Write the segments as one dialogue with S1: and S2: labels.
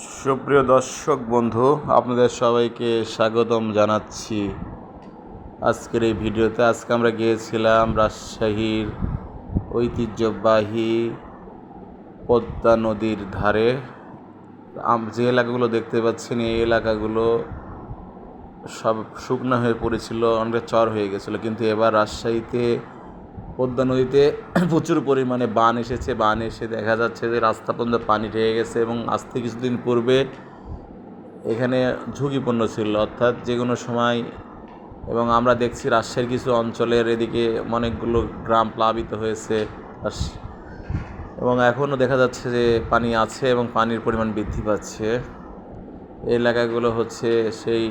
S1: সুপ্রিয় দর্শক বন্ধু, আপনাদের সবাইকে স্বাগতম জানাচ্ছি আজকের এই ভিডিওতে। আজকে আমরা গিয়েছিলাম রাজশাহীর ঐতিহ্যবাহী পদ্মা নদীর ধারে। যে এলাকাগুলো দেখতে পাচ্ছেন, এই এলাকাগুলো সব শুকনো হয়ে পড়েছিল, অনেক চর হয়ে গেছিলো, কিন্তু এবার রাজশাহীতে পদ্মা নদীতে প্রচুর পরিমাণে বান এসেছে। বান এসে দেখা যাচ্ছে যে রাস্তা পর্যন্ত পানি ঢেকে গেছে এবং আজ থেকে কিছুদিন পূর্বে এখানে ঝুঁকিপূর্ণ ছিল, অর্থাৎ যে কোনো সময়। এবং আমরা দেখছি রাজশাহীর কিছু অঞ্চলের এদিকে অনেকগুলো গ্রাম প্লাবিত হয়েছে এবং এখনও দেখা যাচ্ছে যে পানি আছে এবং পানির পরিমাণ বৃদ্ধি পাচ্ছে। এই এলাকাগুলো হচ্ছে সেই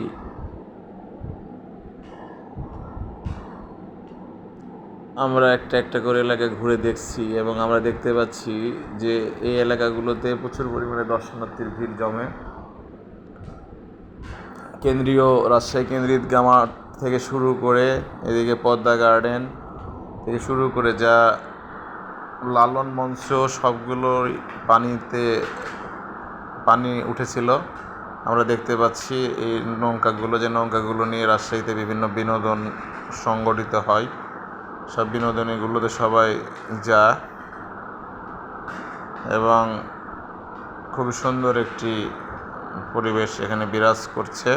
S1: আমরা একটা একটা করে এলাকা ঘুরে দেখছি এবং আমরা দেখতে পাচ্ছি যে এই এলাকাগুলোতে প্রচুর পরিমাণে দর্শনার্থীর ভিড় জমে। রাজশাহী কেন্দ্রীয় মাঠ থেকে শুরু করে এদিকে পদ্মা গার্ডেন থেকে শুরু করে যা লালন মঞ্চ, সবগুলোই পানি উঠেছিল। আমরা দেখতে পাচ্ছি এই নৌকাগুলো নিয়ে রাজশাহীতে বিভিন্ন বিনোদন সংগঠিত হয়। সব বিনোদনীগুলোতে সবাই যায় এবং খুবই সুন্দর একটি পরিবেশ এখানে বিরাজ করছে।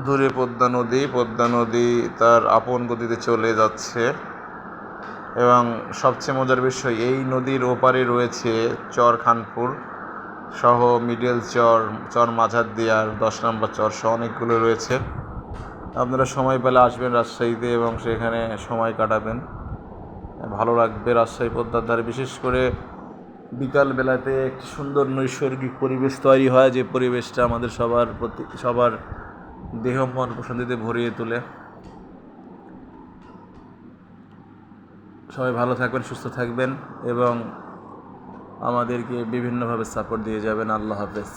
S1: দূরে পদ্মা নদী তার আপন গতিতে চলে যাচ্ছে এবং সবচেয়ে মজার বিষয়, এই নদীর ওপারে রয়েছে চর খানপুর সহ মিডল চর মাঝার দিয়ার 10 নম্বর চর সহ অনেকগুলো রয়েছে। আপনারা সময় পেলে আসবেন রাজশাহীতে এবং সেখানে সময় কাটাবেন, ভালো লাগবে। রাজশাহী পদ্মার ধারে বিশেষ করে বিকালবেলাতে একটি সুন্দর নৈসর্গিক পরিবেশ তৈরি হয়, যে পরিবেশটা আমাদের সবার দেহ মন প্রশান্তিতে ভরিয়ে তোলে। সবাই ভালো থাকবেন, সুস্থ থাকবেন এবং আমাদেরকে বিভিন্নভাবে সাপোর্ট দিয়ে যাবেন। আল্লাহ হাফেজ।